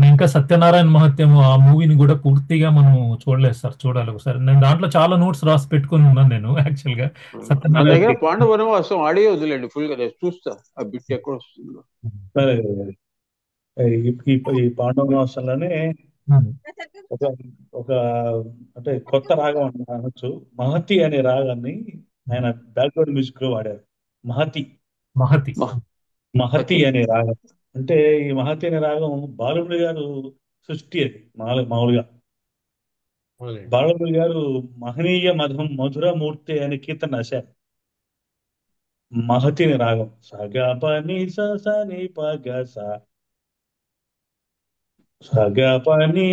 మనం ఇంకా సత్యనారాయణ మహత్యం ఆ మూవీని కూడా పూర్తిగా మనం చూడలేదు సార్. చూడాలి ఒకసారి. నేను దాంట్లో చాలా నోట్స్ రాసి పెట్టుకొని ఉన్నాను నేను యాక్చువల్ గా మన సత్యనారాయణ. దగ్గర పాండవ వనవాసం ఆడియో వదిలేండి ఫుల్ గా నేను చూస్తా ఆ బిట్ ఎక్కడ వస్తుందో. సరే, ఈ ఈ ఈ పాండవనాశంలోనే ఉమ్. ఒక ఒక అంటే కొత్త రాగం అని అనొచ్చు. మహతి అనే రాగాన్ని ఆయన బ్యాక్గ్రౌండ్ మ్యూజిక్ లో వాడారు. మహతి. మహతి. మహతి మహతి. అనే రాగం. అంటే ఈ మహతి అనే రాగం బాలమురళి గారు సృష్టి. అది మామూలుగా అవునండి. బాలమురళి గారు మహనీయ మధురం మధురమూర్తి అనే కీర్తన రాశారు. మహతి అనే రాగం సగా పని స స ని ప గ స సగా పని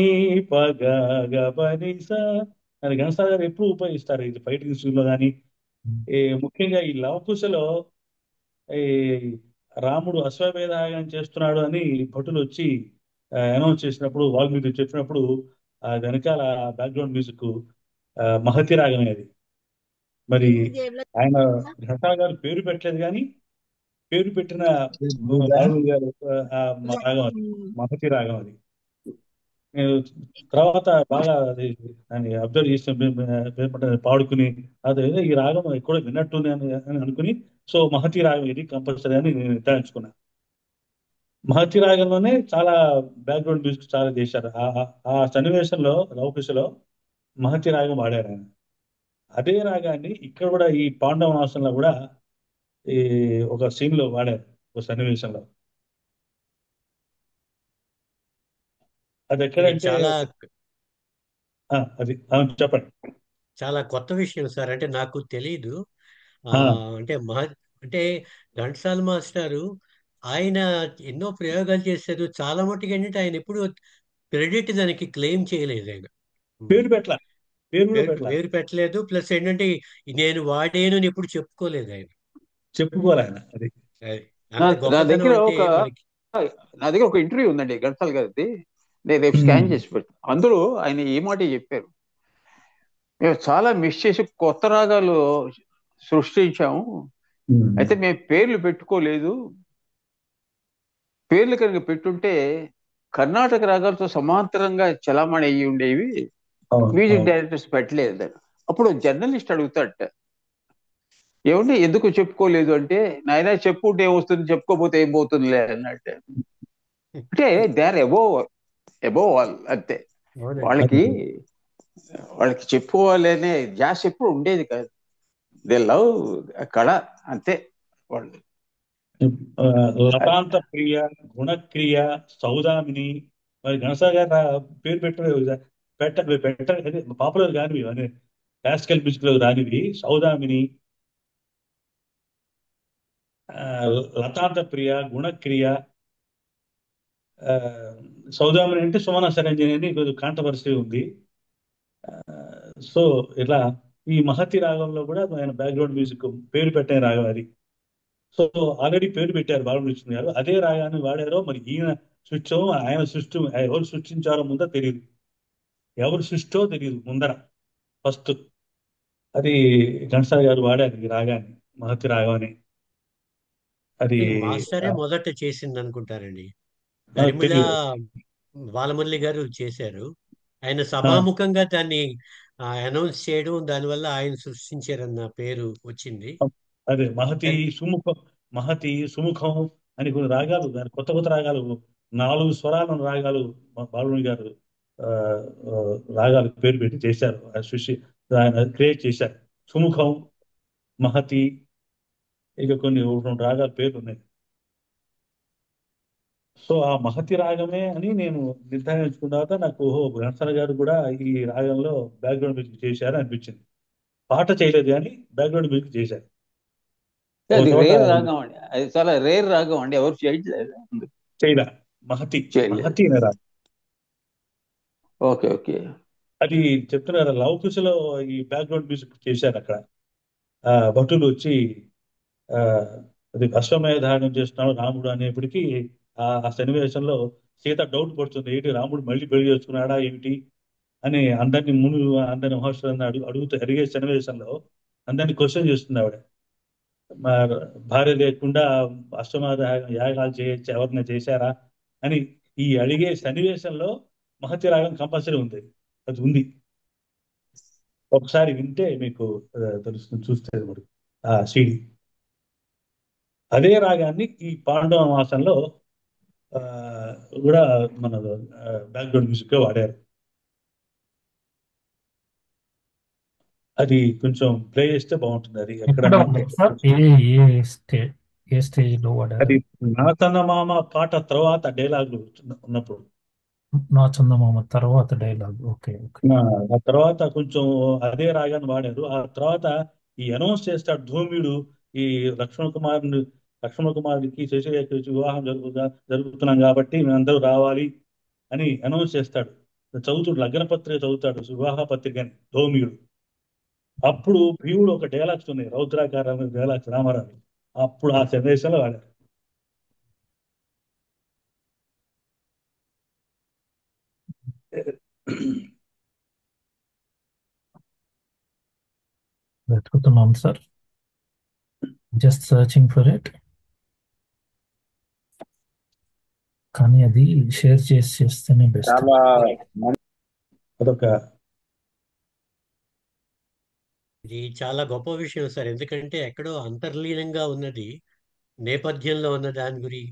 ప గ గ పని స అని ఘనసాగర్ గారు ఎప్పుడు ఉపయోగిస్తారు. ఇది ఫైటింగ్ సీన్ లో కానీ ముఖ్యంగా ఈ లవకుశలో ఈ రాముడు అశ్వమేధయాగం చేస్తున్నాడు అని భటులు వచ్చి అనౌన్స్ చేసినప్పుడు వాల్మీకి చెప్పినప్పుడు ఆ వెనకాల బ్యాక్గ్రౌండ్ మ్యూజిక్ మహతి రాగం అనేది. మరి ఆయన ఘంటా గారు పేరు పెట్టలేదు కానీ పేరు పెట్టిన బాలు గారు రాగం అది, మహతి రాగం అది. నేను తర్వాత బాగా అది దాన్ని అబ్జర్వ్ చేసిన పాడుకుని అదే ఈ రాగం ఎక్కడో విన్నట్టుంది అని అనుకుని సో మహతి రాగం ఇది కంపల్సరీ అని నేను నిర్ధారించుకున్నాను. మహతి రాగంలోనే చాలా బ్యాక్గ్రౌండ్ మ్యూజిక్ చాలా చేశారు. ఆ సన్నివేశంలో లవకుశలో మహతి రాగం వాడారు ఆయన. అదే రాగాన్ని ఇక్కడ కూడా ఈ పాండవనాశంలో కూడా ఈ ఒక సీన్ లో వాడారు, ఒక సన్నివేశంలో. అది ఇది ఎక్కడంటే చాలా అది చెప్పండి. చాలా కొత్త విషయం సార్. అంటే నాకు తెలియదు. ఆ, ఆ, అంటే అంటే ఘంటసాల మాస్టారు ఆయన ఎన్నో ప్రయోగాలు చేశారు. చాలా మట్టుకు ఏంటంటే ఆయన ఎప్పుడు క్రెడిట్ దానికి క్లెయిమ్ చేయలేదు ఆయన. ఉమ్. పేరు పెట్టల, పేరు కూడా పేరు పెట్టల, పేరు పెట్టలేదు. ప్లస్ ఏంటంటే నేను వాడాను అని ఎప్పుడు చెప్పుకోలేదు ఆయన. చెప్పుకోవాలి ఆయన అది. అది. నా అంత నా గొప్పతనం దగ్గర అంటే ఒక మనకి. నా దగ్గర ఒక ఇంటర్వ్యూ ఉందండి ఘంటసాల గారిది. నేను రేపు ఉమ్, స్కాన్ చేసి పెడతాను. అందులో ఆయన ఈ మాట చెప్పారు: మేము చాలా మిస్ చేసి కొత్త రాగాలు సృష్టించాము. ఉమ్, అయితే మేము పేర్లు పెట్టుకోలేదు. పేర్లు కనుక పెట్టుంటే కర్ణాటక రాగాలతో సమాంతరంగా చలామణి అయ్యి ఉండేవి. అవును మ్యూజిక్ అవును. డైరెక్టర్స్ పెట్టలేదు. అప్పుడు జర్నలిస్ట్ అడుగుతాడట, ఏమంటే ఎందుకు చెప్పుకోలేదు అంటే, నాయన చెప్పుకుంటే ఏమొస్తుంది, చెప్పుకోపోతే ఏం పోతుందిలే అన్నట్టు. అంటే they are above above all అంతే. అవునండి. వాళ్ళకి వాళ్ళకి చెప్పుకోవాలి అనే ధ్యాస ఎప్పుడు ఉండేది కాదు. దే లవ్ కళ అంతే వాళ్ళు. ఆ, లతాంత ప్రియ, గుణక్రియ, సౌదామిని. మరి ఘనసాగర్ గారు పేరు పెట్ట పాపులర్ కానివి అనే క్లాసికల్ మ్యూజిక్ లో రానివి సౌదామిని, ఆ, లతాంత ప్రియ, గుణక్రియ. ఆ, సౌదామిని అంటే సుమన సరంజని అని కొంచెం కాంట్రవర్సీ ఉంది. సో ఇలా ఈ మహతి రాగంలో కూడా ఆయన బ్యాక్గ్రౌండ్ మ్యూజిక్ పేరు పెట్టే రాగం అది. సో ఆల్రెడీ పేరు పెట్టారు బాలకృష్ణ గారు. అదే రాగాన్ని వాడారో మరి ఈయన సృష్టో ఆయన సృష్టి ఎవరు సృష్టించారో ముందో తెలియదు. ఎవరు సృష్టో తెలియదు ముందర ఫస్ట్. అది ఘంటసాల గారు వాడారు ఈ రాగాన్ని, మహతి రాగం అని. అది మాస్టరే మొదట చేసింది అనుకుంటారండి. నాకు దరిమిళ తెలియదు. బాలమురళి గారు చేశారు. ఆయన ఆ, సభాముఖంగా దాన్ని అనౌన్స్ చేయడం, దానివల్ల ఆయన సృష్టించారన్న పేరు వచ్చింది. అదే మహతి సుముఖం, మహతి సుముఖం అని కొన్ని రాగాలు, దాని కొత్త కొత్త రాగాలు, 4 స్వరాల రాగాలు బాలుని గారు ఆ, ఆ, రాగాలు పేరు పెట్టి చేశారు. ఆ సృష్టి ఆయన క్రియేట్ చేశారు. సుముఖం, మహతి, ఇక కొన్ని 2 రాగాల పేర్లు ఉన్నాయి. సో ఆ మహతి రాగమే అని నేను నిర్ధారించుకున్న తర్వాత నాకు ఓహో ఘంటసాల గారు కూడా ఈ రాగంలో బ్యాక్గ్రౌండ్ మ్యూజిక్ చేశారు అనిపించింది. పాట చేయలేదు కానీ బ్యాక్గ్రౌండ్ మ్యూజిక్ చేశారు. ఒక అది చోట రేర్ రాగం అండి, అది చాలా రేర్ రాగం అండి, ఎవరు చేయట్లేదు. చైనా మహతి, చేయలేదు. మహతి అనే రాగం. Okay okay. అది చెప్తున్నారు లవ్ కుశలో ఈ బ్యాక్గ్రౌండ్ మ్యూజిక్ చేశారు అక్కడ. భటులు వచ్చి ఆ అది అశ్వమేధానం చేస్తున్నాడు రాముడు అనేప్పటికీ ఆ సన్నివేశంలో సీత డౌట్ పడుతుంది, ఏంటి రాముడు మళ్ళీ పెళ్లి చేసుకున్నాడా ఏమిటి అని అందరిని అందరిని మహర్షులని అడుగుతూ అడిగే సన్నివేశంలో అందరిని క్వశ్చన్ చేస్తుంది ఆవిడ. మా భార్య లేకుండా అశ్వమేధ యాగాలు చేయొచ్చు ఎవరిని చేశారా అని ఈ అడిగే సన్నివేశంలో మహతి రాగం కంపల్సరీ ఉంది. అది ఉంది. ఒకసారి వింటే మీకు తెలుస్తుంది, చూస్తే మరి ఆ సీడీ. అదే రాగాన్ని ఈ పాండవ మాసంలో ఆ, కూడా మన బ్యాక్గ్రౌండ్ మ్యూజిక్ గా వాడారు. అది కొంచెం ప్లే చేస్తే బాగుంటుంది. అది ఎక్కడ ఎక్కడన్నా ఉండదు సార్? ఏ స్టేజ్ లో వాడారు? అది నాతన్న మామ పాట తర్వాత డైలాగులు ఉన్నప్పుడు. నా చందమామ తర్వాత డైలాగ్. Okay, okay. ఆ తర్వాత కొంచెం అదే రాగాన్ని వాడారు. ఆ తర్వాత ఈ అనౌన్స్ చేస్తాడు ధూమిడు, ఈ లక్ష్మణ కుమారుడికి శశిరేఖకి వివాహం జరుగుతున్నాం కాబట్టి మేమందరూ రావాలి అని అనౌన్స్ చేస్తాడు. చదువుతాడు, లగ్న పత్రిక చదువుతాడు, వివాహ పత్రిక అని ధూమిడు. అప్పుడు భీముడు ఒక డైలాగ్స్ ఉన్నాయి, రౌద్రాకార డైలాగ్స్ రామారావు. అప్పుడు ఆ సన్నివేశంలో వాడారు. వెతుకుతున్నాం sir, just searching for it. కానీ అది షేర్ చేస్తేనే బెస్ట్. చాలా అదొక ఇది చాలా గొప్ప విషయం సార్. ఎందుకంటే ఎక్కడో అంతర్లీనంగా ఉన్నది, నేపథ్యంలో ఉన్న దాని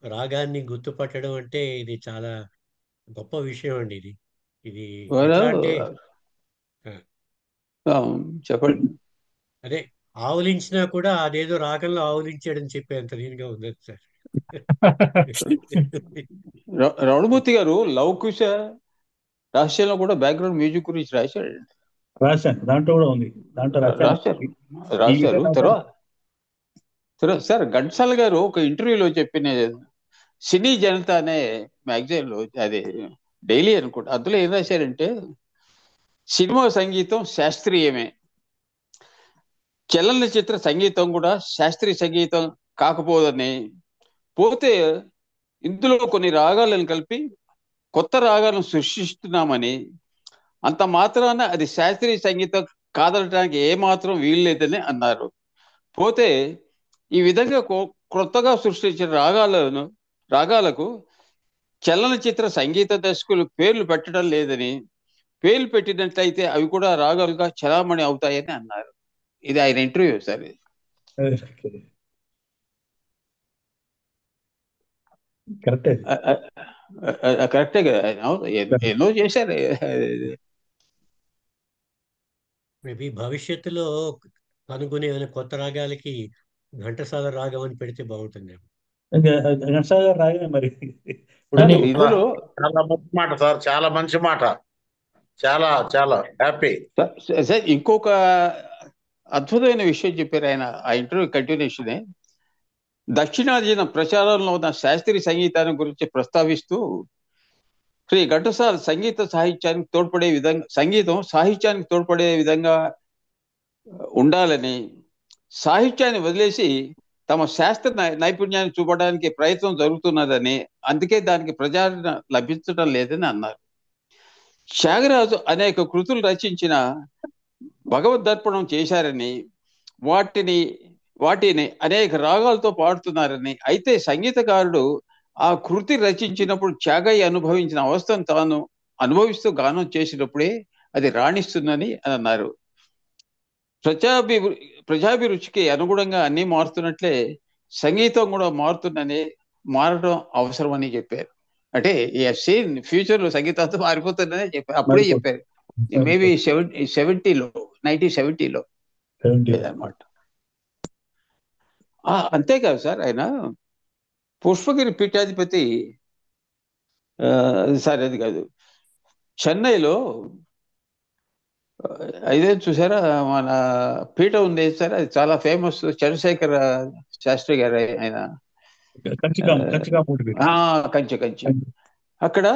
రాగాన్ని గుర్తుపట్టడం అంటే ఇది చాలా గొప్ప విషయం అండి. ఇది ఇది ఎట్లా అంటే ఆ, ఆ, చెప్పండి. అదే ఆవులించినా కూడా అదేదో రాగంలో ఆవులించాడని చెప్పేంత దీనిగా ఉంది సార్. రమణమూర్తి గారు లవ్ కుశ రహస్యంలో కూడా బ్యాక్గ్రౌండ్ మ్యూజిక్ గురించి రాశాడు. రాశాను, దాంట్లో కూడా ఉంది. దాంట్లో రాశారు ఈ రాశారు విధంగా తర్వాత సార్ ఘంటసాల గారు ఒక ఇంటర్వ్యూలో చెప్పిన సినీ జనత అనే మ్యాగజైన్ లో, అది డైలీ అనుకుంటా, అందులో ఏం రాశారంటే సినిమా సంగీతం శాస్త్రీయమే, చలనచిత్ర సంగీతం కూడా శాస్త్రీయ సంగీతం కాకపోదని, పోతే ఇందులో కొన్ని రాగాలను కలిపి కొత్త రాగాలను సృష్టిస్తున్నామని, అంత మాత్రాన అది శాస్త్రీయ సంగీతం కాదనడానికి ఏమాత్రం వీల్లేదని అన్నారు. పోతే ఈ విధంగా కొత్తగా సృష్టించిన రాగాలకు చలనచిత్ర సంగీత దర్శకులు పేర్లు పెట్టడం లేదని, పేర్లు పెట్టినట్లయితే అవి కూడా రాగాలుగా చలామణి అవుతాయని అన్నారు. ఇది ఆయన ఇంటర్వ్యూ సార్. కరెక్టే. కరెక్టే కదా, ఎన్నో చేశారు. మేబీ భవిష్యత్తులో కనుగొనే కొత్త రాగాలకి ఘంటసాల రాగం అని పెడితే బాగుంటుంది. ఘంటసాల గారు రాగానే మరి కానీ ఇందులో చాలా మంచి మాట సార్, చాలా మంచి మాట, చాలా చాలా హ్యాపీ. సార్ ఇంకొక అద్భుతమైన విషయం చెప్పారు ఆయన ఆ ఇంటర్వ్యూ కంటిన్యూషనే. దక్షిణాదిన ప్రచారంలో ఉన్న శాస్త్రీయ సంగీతాన్ని గురించి ప్రస్తావిస్తూ, శ్రీ ఘంటసాల సంగీతం సాహిత్యానికి తోడ్పడే విధంగా ఉండాలని, సాహిత్యాన్ని వదిలేసి తమ శాస్త్ర నైపుణ్యాన్ని చూపడానికి ప్రయత్నం జరుగుతున్నదని, అందుకే దానికి ప్రజాదరణ లభించడం లేదని అన్నారు. త్యాగరాజు అనేక కృతులు రచించిన భగవద్దర్పణం చేశారని, వాటిని అనేక రాగాలతో పాడుతున్నారని, అయితే సంగీతకారుడు ఆ కృతి రచించినప్పుడు త్యాగయ్య అనుభవించిన అవస్థను తాను అనుభవిస్తూ గానం చేసినప్పుడే అది రాణిస్తుందని అన్నారు. ప్రజాభిరుచికి అనుగుణంగా అన్ని మారుతున్నట్లే సంగీతం కూడా మారడం అవసరమని చెప్పారు. అంటే సీన్ ఫ్యూచర్ లో సంగీతంతో మారిపోతుందనే చెప్పారు, అప్పుడే చెప్పారు. మేబీ 1970లో అనమాట. అంతేకాదు సార్, ఆయన పుష్పగిరి పీఠాధిపతి, సార్ అది కాదు, చెన్నైలో ఇదే చూసారా, మన పీఠం ఉంది సార్, అది చాలా ఫేమస్, చంద్రశేఖర శాస్త్రి గారు ఆయన, కంచి. అక్కడ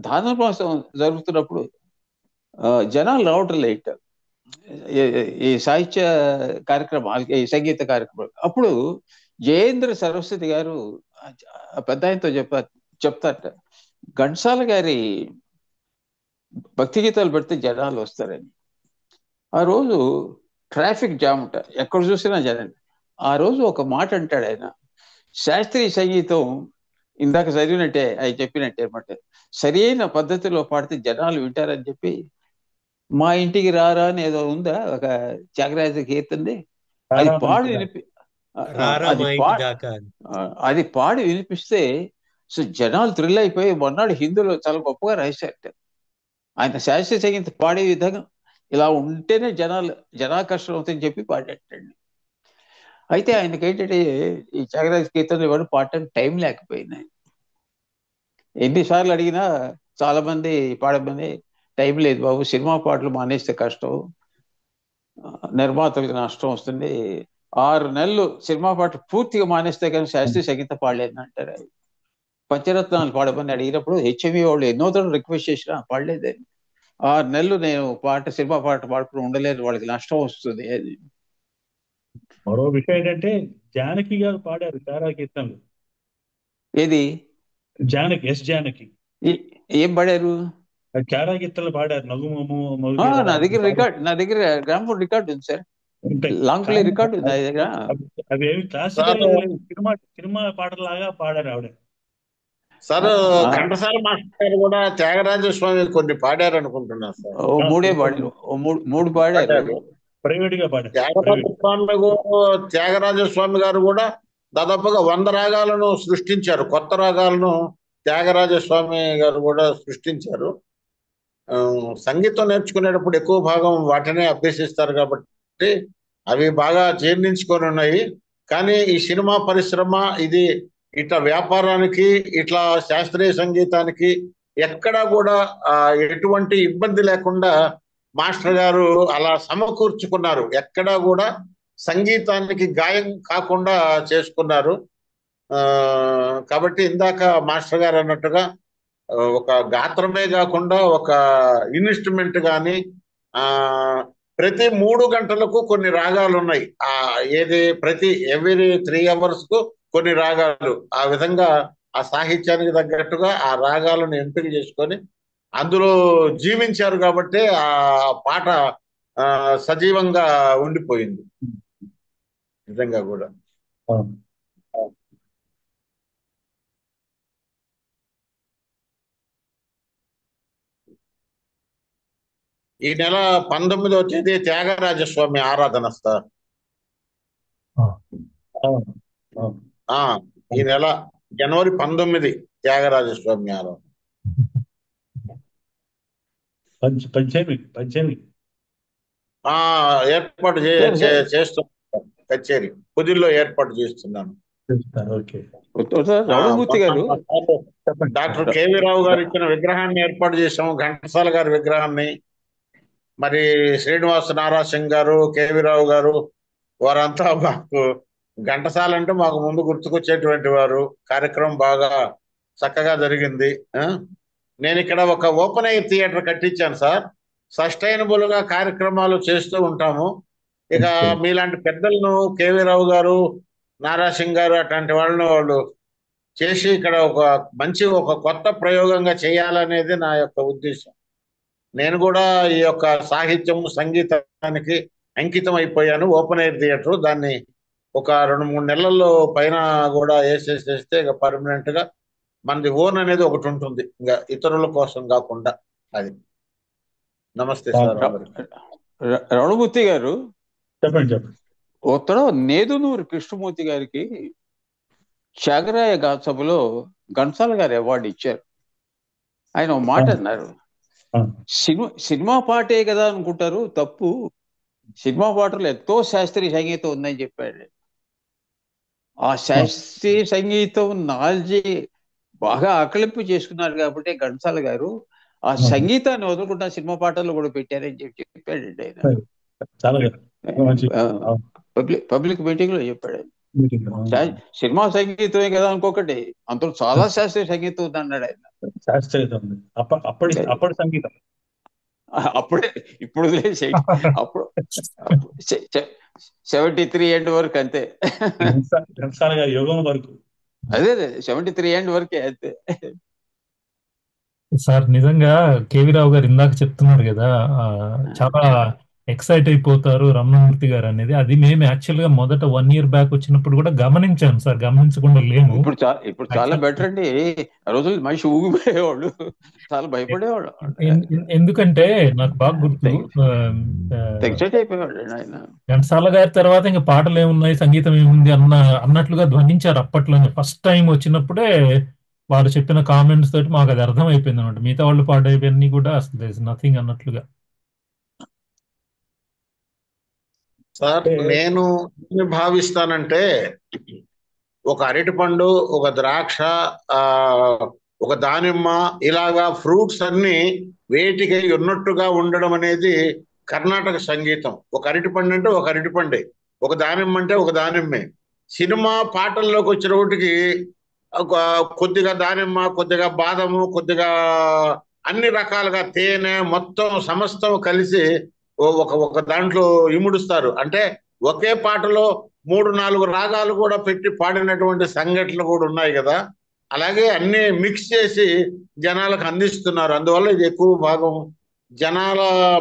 ధానుర్మాసం జరుగుతున్నప్పుడు జనాలు రావటం లేట్ ఈ సాహిత్య కార్యక్రమాలు, ఈ సంగీత కార్యక్రమాలు. అప్పుడు జయేంద్ర సరస్వతి గారు పెద్ద ఆయనతో చెప్తారట, ఘంటసాల గారి భక్తి గీతాలు పెడితే జనాలు వస్తారని. ఆ రోజు ట్రాఫిక్ జామ్ ఉంటా, ఎక్కడ చూసినా జనం. ఆ రోజు ఒక మాట అంటాడు ఆయన, శాస్త్రీయ సంగీతం ఇందాక చదివినట్టే అవి చెప్పినట్టే అనమాట. సరి అయిన పద్ధతిలో పాడితే జనాలు వింటారని చెప్పి మా ఇంటికి రారా అని ఏదో ఉందా ఒక త్యాగరాజ కీర్తనది, అది రారా మా పాడి ఇంటి దాకా. వినిపి రారా అది మా పా ఇంటి దాకా అని. అది పాడి వినిపిస్తే సో జనాలు థ్రిల్ అయిపోయి మొన్నాడు హిందీలో చాలా గొప్పగా రాశారు. ఆయన శాస్త్రీయ సంగీతం పాడే విధంగా ఇలా ఉంటేనే జనాకర్షణ అవుతుందని చెప్పి పాడేటండి. అయితే ఆయనకి ఏంటంటే ఈ త్యాగరాజ కీర్తనలు ఇవాడు పాడటానికి టైం లేకపోయింది. ఆయన ఎన్నిసార్లు అడిగినా చాలా మంది పాడమని, టైం లేదు బాబు, సినిమా పాటలు మానేస్తే కష్టం, నిర్మాతలకు నష్టం వస్తుంది, 6 నెలలు సినిమా పాటలు పూర్తిగా మానేస్తే కానీ శాస్త్రీయ సంగీతం పాడలేదని అంటారు. ఆయన పంచరత్నాలు పాడమని అడిగినప్పుడు హెచ్ఎంఈ వాళ్ళు ఎన్నో తరం రిక్వెస్ట్ చేసినా పాడలేదని. 6 నెలలు నేను సినిమా పాట పాడుకుని ఉండలేదు, వాళ్ళకి నష్టం వస్తుంది అని. మరో విషయం ఏంటంటే జానకి గారు పాడారు చాలా కీర్తనలు. ఏది జానకి, ఎస్ జానకి ఏం పాడారు? చాలా కీర్తనలు పాడారు. నగుమము నా దగ్గర గ్రామ్ఫోన్ రికార్డు ఉంది సార్, ఉంటాయి. లాంగ్ ప్లే రికార్డు ఉంది నా దగ్గర. అవి ఏమి క్లాసికల్ సార్ లేదు, సినిమా పాటలాగా పాడారు ఆవిడ. సార్ ఘంటసాల మాస్టర్ గారు కూడా త్యాగరాజ స్వామి కొన్ని పాడారు అనుకుంటున్నారు సార్. మూడు పాడారు. పాడారు. ప్రైవేట్ గా పాడారు. త్యాగరాజ స్వామి గారు కూడా దాదాపుగా 100 రాగాలను సృష్టించారు. కొత్త రాగాలను త్యాగరాజ స్వామి గారు కూడా సృష్టించారు. సంగీతం నేర్చుకునేటప్పుడు ఎక్కువ భాగం వాటినే అభ్యసిస్తారు కాబట్టి అవి బాగా జీర్ణించుకొని ఉన్నాయి. కానీ ఈ సినిమా పరిశ్రమ ఇది ఇట్లా వ్యాపారానికి, ఇట్లా శాస్త్రీయ సంగీతానికి ఎక్కడా కూడా ఎటువంటి ఇబ్బంది లేకుండా మాస్టర్ గారు అలా సమకూర్చుకున్నారు. ఎక్కడా కూడా సంగీతానికి గాయం కాకుండా చేసుకున్నారు. కాబట్టి ఇందాక మాస్టర్ గారు అన్నట్టుగా ఒక గాత్రమే కాకుండా ఒక ఇన్స్ట్రుమెంట్ కానీ ప్రతి 3 గంటలకు కొన్ని రాగాలు ఉన్నాయి. ప్రతి ఎవ్రీ 3 hours కు కొన్ని రాగాలు. ఆ విధంగా ఆ సాహిత్యానికి తగ్గట్టుగా ఆ రాగాలను ఎంపిక చేసుకొని అందులో జీవించారు కాబట్టి ఆ పాట సజీవంగా ఉండిపోయింది నిజంగా కూడా. ఈ నెల 19వ తేదీ త్యాగరాజస్వామి ఆరాధన సార్. ఈ నెల జనవరి 19 త్యాగరాజస్వామి ఆరాధన. పంచమి ఏర్పాటు చేస్తున్నాను, కచేరీ కుదిరిలో ఏర్పాటు చేస్తున్నాను. డాక్టర్ కేవీ రావు గారు ఇచ్చిన విగ్రహాన్ని ఏర్పాటు చేసాము, ఘంటసాల గారి విగ్రహాన్ని. మరి శ్రీనివాస నారాసింగ్ గారు, కేవీ రావు గారు వారంతా మాకు ఘంటసాల అంటే మాకు ముందు గుర్తుకొచ్చేటువంటి వారు. కార్యక్రమం బాగా చక్కగా జరిగింది. నేను ఇక్కడ ఒక ఓపెన్ ఎయిర్ థియేటర్ కట్టించాను సార్. సస్టైనబుల్ గా కార్యక్రమాలు చేస్తూ ఉంటాము. ఇక మీలాంటి పెద్దలను కేవీ రావు గారు, నారాసింగ్ గారు అట్లాంటి వాళ్ళు చేసి ఇక్కడ ఒక కొత్త ప్రయోగంగా చేయాలనేది నా యొక్క ఉద్దేశం. నేను కూడా ఈ యొక్క సాహిత్యం, సంగీతానికి అంకితం అయిపోయాను. ఓపెన్ ఎయిర్ థియేటర్ దాన్ని ఒక 2-3 నెలల్లో పైన కూడా వేసేసేస్తే ఇక పర్మనెంట్ గా మనది ఓన్ అనేది ఒకటి ఉంటుంది, ఇంకా ఇతరుల కోసం కాకుండా. అది. నమస్తే సార్. రమణమూర్తి గారు చెప్పండి. ఉత్తరం నేదునూరు కృష్ణమూర్తి గారికి త్యాగరాయ సభలో ఘంటసాల గారు అవార్డు ఇచ్చారు. ఆయన ఒక మాట అన్నారు, సినిమా పాటే కదా అనుకుంటారు, తప్పు, సినిమా పాటలో ఎంతో శాస్త్రీయ సంగీతం ఉందని చెప్పాడు. ఆ శాస్త్రీయ సంగీతం నాలెడ్జి బాగా ఆకలింపు చేసుకున్నారు కాబట్టి ఘంటసాల గారు ఆ సంగీతాన్ని వదులుకుంటా సినిమా పాటల్లో కూడా పెట్టారని చెప్పాడండి ఆయన. పబ్లిక్ మీటింగ్ లో చెప్పాడు. సినిమా సంగీతమే కదా అనుకోకండి, అందులో చాలా శాస్త్రీయ సంగీతం ఉంది అన్నాడు ఆయన. అప్పటి సంగీతం అప్పుడే, ఇప్పుడు అప్పుడు 73 ఎండ్ వరకు అంతే. యుగం వరకు అదే 73 ఎండ్ వరకే అంతే. సార్ నిజంగా కేవీ రావు గారు ఇందాక చెప్తున్నారు కదా, చాలా ఎక్సైట్ అయిపోతారు రమణమూర్తి గారు అనేది. అది మేము యాక్చువల్ గా మొదట 1 year బ్యాక్ వచ్చినప్పుడు కూడా గమనించాం సార్, గమనించకుండా లేము. ఇప్పుడు చాలా బెటర్ అండి. ఆ రోజులు మనిషి ఊగిపోయేవాళ్ళు, చాలా భయపడేవాళ్ళు, ఎందుకంటే నాకు బాగా గుర్తు, ఎక్సైట్ అయిపోయేవాళ్ళు ఆయన. ఘంటసాల గారి తర్వాత ఇంకా పాటలు ఏమున్నాయి, సంగీతం ఏముంది అన్నట్లుగా ధ్వనించారు అప్పట్లోనే. ఫస్ట్ టైం వచ్చినప్పుడే వారు చెప్పిన కామెంట్స్ తోటి మాకు అది అర్థం అయిపోయింది అనమాట. మిగతా వాళ్ళు పాడేవన్నీ కూడా అసలు నథింగ్ అన్నట్లుగా. సార్ నేను ఏమి భావిస్తానంటే, ఒక అరటిపండు, ఒక ద్రాక్ష, ఒక దానిమ్మ, ఇలాగా ఫ్రూట్స్ అన్ని వేటికి ఉన్నట్టుగా ఉండడం అనేది కర్ణాటక సంగీతం. ఒక అరటిపండు అంటే ఒక అరటిపండే, ఒక దానిమ్మ అంటే ఒక దానిమ్మే. సినిమా పాటల్లోకి వచ్చినప్పటికి కొద్దిగా దానిమ్మ, కొద్దిగా బాదము, కొద్దిగా అన్ని రకాలుగా తేనె, మొత్తం సమస్తం కలిసి ఒక దాంట్లో ఇముడుస్తారు. అంటే ఒకే పాటలో 3-4 రాగాలు కూడా పెట్టి పాడినటువంటి సంఘటనలు కూడా ఉన్నాయి కదా. అలాగే అన్ని మిక్స్ చేసి జనాలకు అందిస్తున్నారు. అందువల్ల ఇది ఎక్కువ భాగం జనాల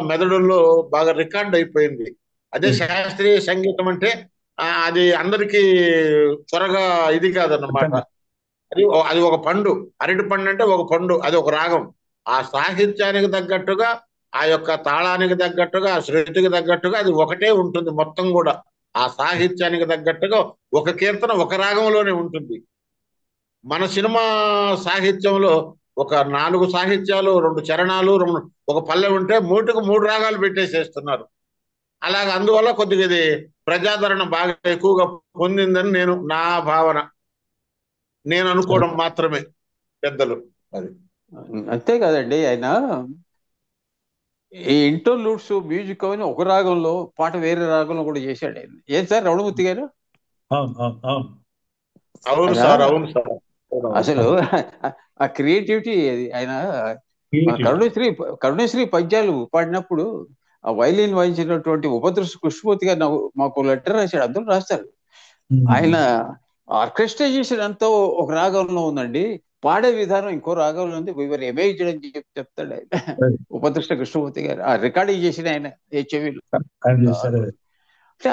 మెదడుల్లో బాగా రికార్డ్ అయిపోయింది. అదే శాస్త్రీయ సంగీతం అంటే అది అందరికీ త్వరగా ఇది కాదన్నమాట. అది ఒక పండు, అరటి పండు అంటే ఒక పండు, అది ఒక రాగం. ఆ సాహిత్యానికి తగ్గట్టుగా, ఆ యొక్క తాళానికి తగ్గట్టుగా, ఆ శృతికి తగ్గట్టుగా అది ఒకటే ఉంటుంది మొత్తం కూడా. ఆ సాహిత్యానికి తగ్గట్టుగా ఒక కీర్తన ఒక రాగంలోనే ఉంటుంది. మన సినిమా సాహిత్యంలో ఒక 4 సాహిత్యాలు, 2 చరణాలు, ఒక పల్లె ఉంటే 3 రాగాలు పెట్టేసేస్తున్నారు. అలాగే అందువల్ల కొద్దిగా ఇది ప్రజాదరణ బాగా ఎక్కువగా పొందిందని నా భావన, నేను అనుకోవడం మాత్రమే. పెద్దలు అది అంతే కదండి. ఆయన ఈ ఇంటర్లూడ్స్ మ్యూజిక్ అని ఒక రాగంలో పాట వేరే రాగంలో కూడా చేశాడు ఆయన. ఏం సార్ రమణమూర్తి గారు? అవును సార్, అవును సార్. అసలు ఆ క్రియేటివిటీ ఆయన కరుణశ్రీ పద్యాలు పాడినప్పుడు ఆ వైలిన్ వాయించినటువంటి ఉపదృష్టి కృష్ణమూర్తి గారు మాకు లెటర్ రాశాడు. అందరూ రాస్తారు. ఆయన ఆర్కెస్ట్రైజేషన్ అంతా ఒక రాగంలో ఉందండి, పాడే విధానం ఇంకో రాగంలో ఉంది, వీఆర్ అమేజ్డ్ అని చెప్తాడు ఆయన ఉపదృష్ట కృష్ణమూర్తి గారు. ఆ రికార్డింగ్ చేసిన ఆయన హెచ్ఎంఈలో. అంటే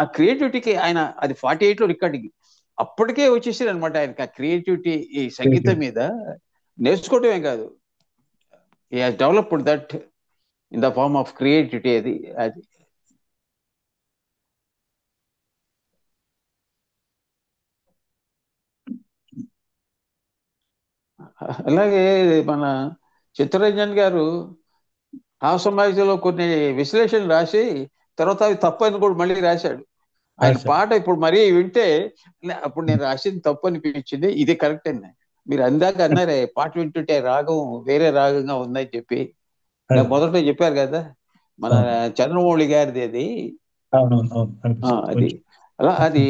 ఆ క్రియేటివిటీకి ఆయన అది 48లో రికార్డింగ్, అప్పటికే వచ్చేసారు అనమాట ఆయనకి ఆ క్రియేటివిటీ. ఈ సంగీతం మీద నేర్చుకోవటమే కాదు, he has developed that in the form of creativity. అది అలాగే మన చిత్తరంజన్ గారు హాసమాజలో కొన్ని విశ్లేషణలు రాసి తర్వాత అవి తప్పని కూడా మళ్ళీ రాశాడు. ఆయన పాట ఇప్పుడు మరీ వింటే అప్పుడు నేను రాసింది తప్పు అనిపించింది, ఇది కరెక్ట్ అండి. మీరు అందాక అన్నారే పాట వింటుంటే రాగం వేరే రాగంగా ఉందని చెప్పి, మొదట చెప్పారు కదా మన చంద్రమౌళి గారిది అది. అది అలా అది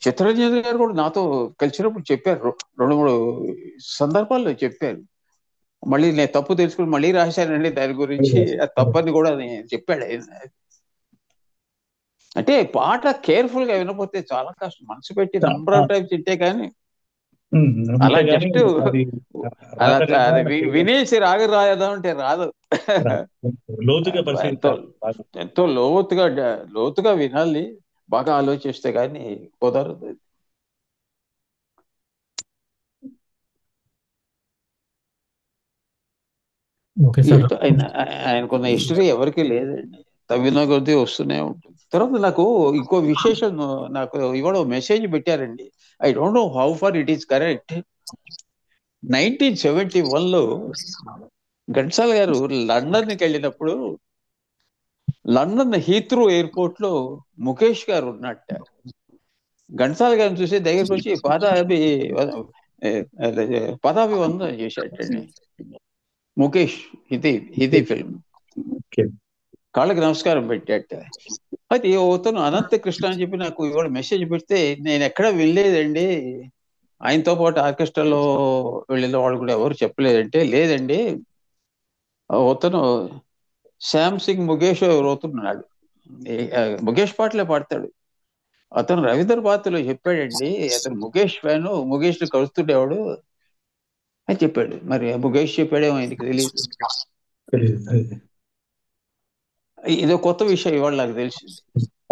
చిత్తరంజన్ గారు కూడా నాతో కలిసినప్పుడు చెప్పారు, 2-3 సందర్భాల్లో చెప్పారు. మళ్ళీ నేను తప్పు తెలుసుకుని మళ్ళీ రాశానండి దాని గురించి, అది తప్పని కూడా చెప్పాడు ఆయన. అంటే పాట కేర్ఫుల్ గా వినపోతే చాలా కష్టం, మనసు పెట్టి నంబర్ ఆఫ్ టైమ్స్ వింటే కానీ అలా జస్ట్ అలా వినేసి రాగ రాయదా అంటే రాదు. ఎంతో లోతుగా వినాలి, బాగా ఆలోచిస్తే కానీ కుదరదు. ఆయనకున్న హిస్టరీ ఎవరికి లేదండి, తవ్విన కొద్దీ వస్తూనే ఉంటుంది. తర్వాత నాకు ఇంకో విశేషం, నాకు ఇవాళ మెసేజ్ పెట్టారండి, I don't know how far it is correct. 1971లో ఘంటసాల గారు లండన్కి వెళ్ళినప్పుడు లండన్ హీత్రూ ఎయిర్పోర్ట్ లో ముఖేష్ గారు ఉన్నట్ట. ఘంటసాల గారిని చూసి దగ్గరకు వచ్చి పదాభివందనం చేశాడండి ముఖేష్. హిందీ ఫిల్మ్ కాళ్ళకి నమస్కారం పెట్టాట. అది ఓతను అనంత కృష్ణ అని చెప్పి నాకు ఇవాళ మెసేజ్ పెడితే, నేను ఎక్కడ వెళ్ళలేదండి, ఆయనతో పాటు ఆర్కెస్ట్రాలో వెళ్ళిన వాళ్ళు కూడా ఎవరు చెప్పలేదంటే, లేదండి ఓతను శ్యామ్ సింగ్ ముఖేష్ అవుతున్నాడు, ముఖేష్ పాటలే పాడతాడు, అతను రవీంద్ర భారతిలో చెప్పాడండి, అతను ముఖేష్ ఫ్యాను, ముఖేష్ ని కలుస్తుండేవాడు అని చెప్పాడు. మరి ముఖేష్ చెప్పాడేమో ఆయనకి తెలియదు. ఇదో కొత్త విషయం ఇవాళ నాకు తెలిసింది.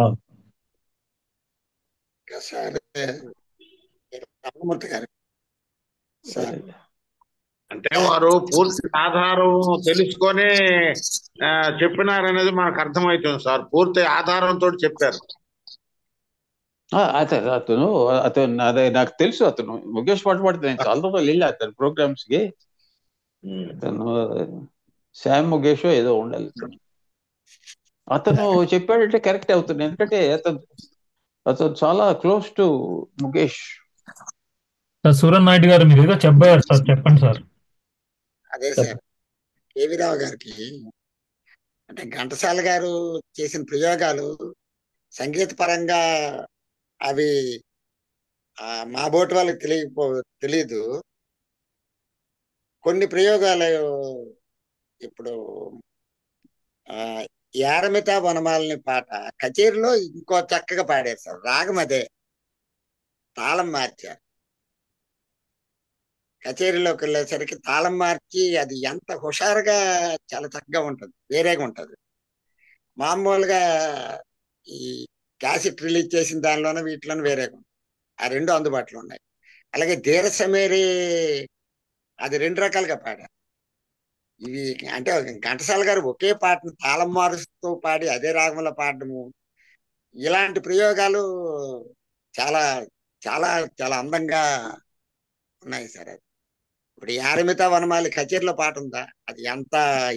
అవును. సార్ రామమూర్తి గారు సార్ అంటే వారు పూర్తి ఆధారం తెలుసుకొని చెప్పినారనేది మనకు అర్థమవుతుంది సార్. పూర్తి ఆధారంతో చెప్పారు. అతను అదే నాకు తెలుసు. అతను ముఖేష్ పట్టుబడితే నేను చాలా రోజులు వెళ్ళా అతను ప్రోగ్రామ్స్ కి. అతను శామ్ ముఖేష్ ఏదో ఉండాలి. అతను చెప్పాడంటే కరెక్ట్ అవుతుంది. ఎందుకంటే అతను చాలా క్లోజ్ టు ముఖేష్. సూరన్ నాయుడు గారు మీరు ఏదో చెప్పారు సార్, చెప్పండి సార్. అదే సార్, కేవీ రావు గారికి అంటే ఘంటసాల గారు చేసిన ప్రయోగాలు సంగీత పరంగా అవి మా బోటి వాళ్ళకి తెలియదు. కొన్ని ప్రయోగాలు ఇప్పుడు యారమిత వనమాలని పాట కచేరీలో ఇంకో చక్కగా పాడారు సార్. రాగం అదే, తాళం మార్చారు. కచేరీలోకి వెళ్ళేసరికి తాళం మార్చి అది ఎంత హుషారుగా చాలా చక్కగా ఉంటుంది, వేరేగా ఉంటుంది. మామూలుగా ఈ క్యాసెట్ రిలీజ్ చేసిన దానిలోనే వీటిలోనే వేరేగా ఉంటుంది. ఆ రెండు అందుబాటులో ఉన్నాయి. అలాగే ధీరసమేరి అది రెండు రకాలుగా పాడారు. ఇవి అంటే ఘంటసాల గారు ఒకే పాటను తాళం మారుస్తూ పాడి అదే రాగంలో పాడము, ఇలాంటి ప్రయోగాలు చాలా చాలా చాలా అందంగా ఉన్నాయి సార్. అది ఇప్పుడు యారమిత వనమాలి కచేరీలో పాట ఉందా, అది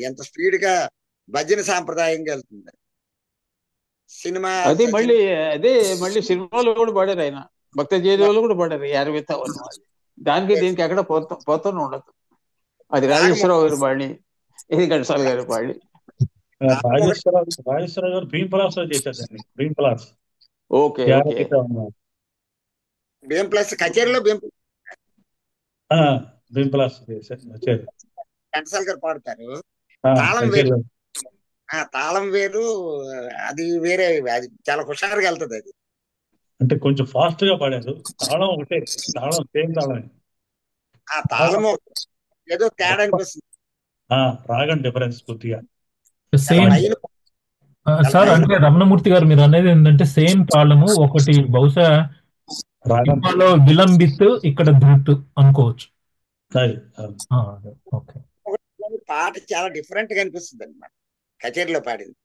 ఎంత స్పీడ్ గా భజన సాంప్రదాయంగా వెళ్తుంది. సినిమా అదే మళ్ళీ సినిమాలో కూడా పాడారు ఆయన. భక్త జయదేవులు కూడా పాడారు యారమిత వనమాలి. దానికి దీనికి ఎక్కడ పోతూనే ఉండదు. అది రాజేశ్వరరావు గారు పాడి, ఇది ఘంటసాల గారు పాడి. రాజేశ్వరరావు గారు భీమ్ పలాస్ లో చేశారు దాన్ని. భీమ్ పలాస్. ఓకే భీమ్ ప్లస్ కచేరీలో భీమ్ పలాస్ చేశారు. ఘంటసాల గారు పాడతారు. తాళం వేరు, అది వేరే, అది చాలా హుషారుగా వెళ్తుంది. అది అంటే కొంచెం ఫాస్ట్ గా పాడారు. తాళం ఒకటే, తాళం సేమ్ తాళమే. ఆ తాళము ఏదో తేడా అనిపిస్తుంది. రాగం డిఫరెన్స్ కొద్దిగా సేమ్ సార్. అంటే రమణమూర్తి గారు మీరు అనేది ఏంటంటే సేమ్ తాళము, ఒకటి బహుశా రాగంలో విలంబిత్, ఇక్కడ ధృత్ అనుకోవచ్చు. పాట చాలా డిఫరెంట్ గా అనిపిస్తుంది అనమాట కచేరీలో పాడింది.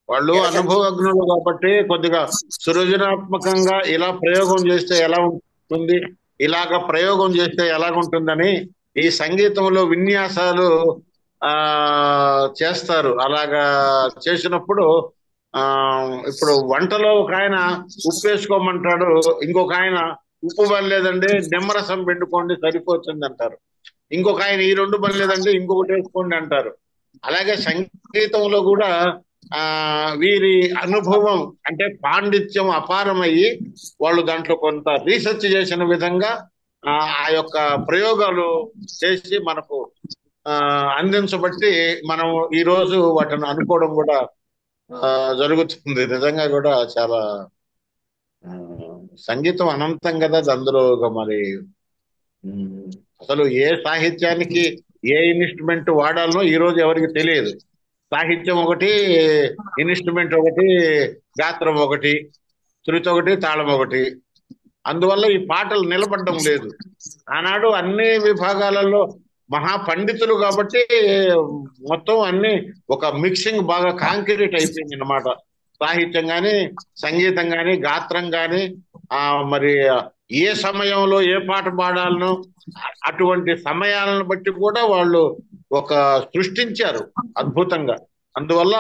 వాళ్ళు అనుభవజ్ఞులు కాబట్టి కొద్దిగా సృజనాత్మకంగా ఇలా ప్రయోగం చేస్తే ఎలా ఉంటుంది, ఇలాగ ప్రయోగం చేస్తే ఎలాగుంటుందని ఈ సంగీతంలో విన్యాసాలు చేస్తారు. అలాగా చేసినప్పుడు ఇప్పుడు వంటలో ఒక ఆయన ఉప్పు వేసుకోమంటాడు, ఇంకొక ఆయన ఉప్పు పనిలేదండి నిమ్మరసం పిండుకోండి సరిపోతుంది అంటారు, ఇంకొక ఆయన ఈ రెండు పనిలేదండి ఇంకొకటి వేసుకోండి అంటారు. అలాగే సంగీతంలో కూడా వీరి అనుభవం అంటే పాండిత్యం అపారమయ్యి వాళ్ళు దాంట్లో కొంత రీసెర్చ్ చేసిన విధంగా ఆ యొక్క ప్రయోగాలు చేసి మనకు అందించబట్టి మనం ఈ రోజు వాటిని అనుకోవడం కూడా జరుగుతుంది. నిజంగా కూడా చాలా సంగీతం అనంతం కదా. అందులో మరి అసలు ఏ సాహిత్యానికి ఏ ఇన్స్ట్రుమెంట్ వాడాలనో ఈ రోజు ఎవరికి తెలియదు. సాహిత్యం ఒకటి, ఇన్స్ట్రుమెంట్ ఒకటి, గాత్రం ఒకటి, శృతి ఒకటి, తాళం ఒకటి. అందువల్ల ఈ పాటలు నిలబడడం లేదు. ఆనాడు అన్ని విభాగాలలో మహాపండితులు కాబట్టి మొత్తం అన్ని ఒక మిక్సింగ్ బాగా కాంక్రీట్ అయిపోయింది అన్నమాట. సాహిత్యం గాని, సంగీతం గాని, గాత్రం గాని, మరి ఏ సమయంలో ఏ పాట పాడాలనో అటువంటి సమయాలను బట్టి కూడా వాళ్ళు ఒక సృష్టించారు అద్భుతంగా. అందువల్ల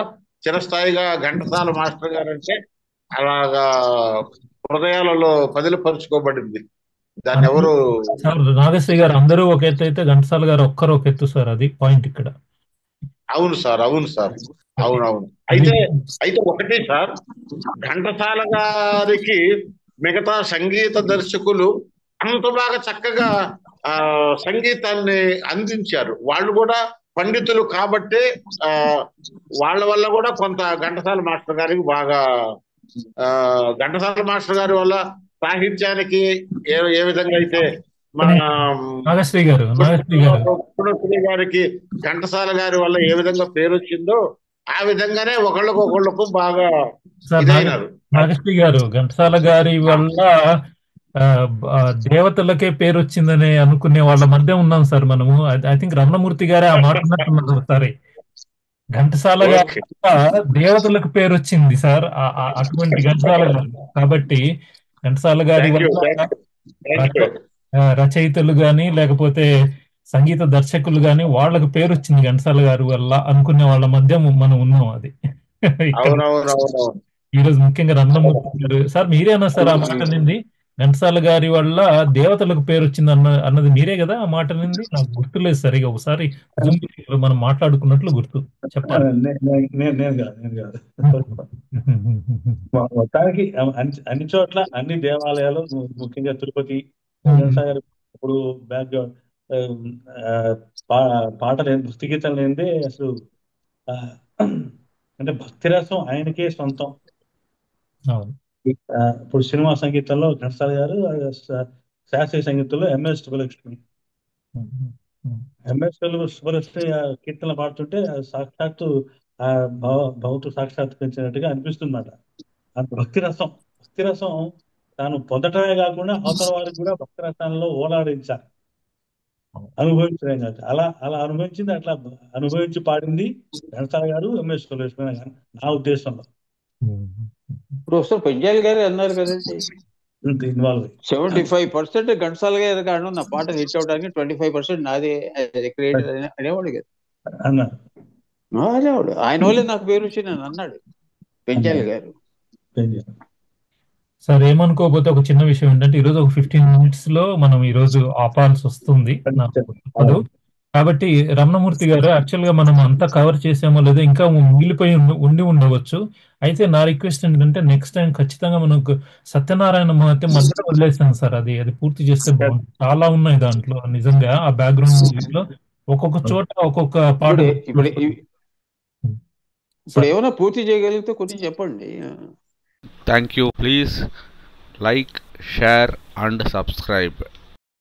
చిరస్థాయిగా ఘంటసాల మాస్టర్ గారు అంటే అలాగా హృదయాలలో పదిలపరుచుకోబడింది. దాన్ని ఎవరు నాగశ్రీ గారు అందరూ ఒక ఎత్తు అయితే ఘంటసాల గారు ఒక్కరు ఒక ఎత్తు సార్. అది పాయింట్ ఇక్కడ. అవును సార్, అవును సార్, అవునవును. అయితే ఒకటే సార్, ఘంటసాల గారికి మిగతా సంగీత దర్శకులు అంత బాగా చక్కగా సంగీతాన్ని అందించారు. వాళ్ళు కూడా పండితులు కాబట్టి వాళ్ళ వల్ల కూడా కొంత ఘంటసాల మాస్టర్ గారికి బాగా ఘంటసాల మాస్టర్ గారి వల్ల సాహిత్యానికి ఏ విధంగా అయితే మన నాగశ్రీ గారు పుణశ్రీ గారికి ఘంటసాల గారి వల్ల ఏ విధంగా పేరు వచ్చిందో ఆ విధంగానే ఒకళ్ళకొకళ్ళకు బాగా సార్ ఇదైనారు. నాగశ్రీ గారు ఘంటసాల గారి వల్ల దేవతలకే పేరు వచ్చిందని అనుకునే వాళ్ళ మధ్య ఉన్నాం సార్ మనము. ఐ థింక్ రమణమూర్తి గారే ఆ మాట అన్నట్టున్నారు ఒకసారి. ఘంటసాల గారి వల్ల దేవతలకు పేరు వచ్చింది సార్, అటువంటి ఘంటసాల గారు. కాబట్టి ఘంటసాల గారి వల్ల రచయితలు గాని లేకపోతే సంగీత దర్శకులు గాని వాళ్ళకు పేరు వచ్చింది ఘంటసాల గారి వల్ల అనుకునే వాళ్ళ మధ్య మనం ఉన్నాం. అది ఈరోజు ముఖ్యంగా రమణమూర్తి గారు సార్ మీరేనా సార్ ఆ మాట నింది? ఘంటసాల గారి వల్ల దేవతలకు పేరు వచ్చింది అన్నది మీరే కదా ఆ మాట నింది? నాకు గుర్తులేదు సరిగా. ఒకసారి మనం మాట్లాడుకున్నట్లు గుర్తు, చెప్పాలి. మొత్తానికి అన్ని చోట్ల అన్ని దేవాలయాలు, ముఖ్యంగా తిరుపతి ఇప్పుడు బ్యాక్గ్రౌండ్ పాటలు భక్తి గీతాలు ఏందే అసలు అంటే భక్తి రసం ఆయనకే సొంతం. ఇప్పుడు సినిమా సంగీతంలో ఘంటసాల గారు, శాస్త్రీయ సంగీతంలో ఎంఎస్ సుబ్బలక్ష్మి. ఎంఎస్ సుబ్బలక్ష్మి కీర్తనలు పాడుతుంటే సాక్షాత్తు ఆ భగవంతుడు సాక్షాత్కరించినట్టుగా అనిపిస్తుందన్నమాట. అంత భక్తి రసం తాను పొందటమే కాకుండా అవతల వారికి కూడా భక్తి రసాలలో ఓలాడించాలి, అనుభవించడం కాదు. అలా అనుభవించింది, అట్లా అనుభవించి పాడింది ఘంటసాల గారు, ఎంఎస్ సుబ్బలక్ష్మి నా ఉద్దేశంలో. ప్రొఫెసర్ పెంజాల్ గారు అన్నారు కదండి, 75% ఘంటసాల గారి కారణం నా పాట హిట్ అవడానికి, 25% నాదే క్రియేటర్ అనేవాడు కదా అన్నారు. అనేవాడు. ఆయన వల్లే నాకు పేరు వచ్చింది అని అన్నాడు పెంజాల్ గారు. సార్ ఏమనుకోకపోతే ఒక చిన్న విషయం ఏంటంటే, ఈరోజు ఒక 15 minutes లో మనం ఈరోజు ఆపాల్సి వస్తుంది నాకు. కాబట్టి రమణమూర్తి గారు, యాక్చువల్ గా మనం అంతా కవర్ చేసామో లేదో ఇంకా మిగిలిపోయి ఉండి ఉండవచ్చు. అయితే నా రిక్వెస్ట్ ఏంటంటే నెక్స్ట్ టైం ఖచ్చితంగా మనకు సత్యనారాయణ మహత్యం మధ్యలో వదిలేసాం సార్. అది పూర్తి చేస్తే బాగుంటుంది. చాలా ఉన్నాయి దాంట్లో నిజంగా. ఆ బ్యాక్గ్రౌండ్ లో ఒక్కొక్క చోట ఒక్కొక్క పాట. ఇప్పుడు ఏమైనా పూర్తి చేయగలిగితే కొన్ని చెప్పండి. Thank you. Please like, share and subscribe.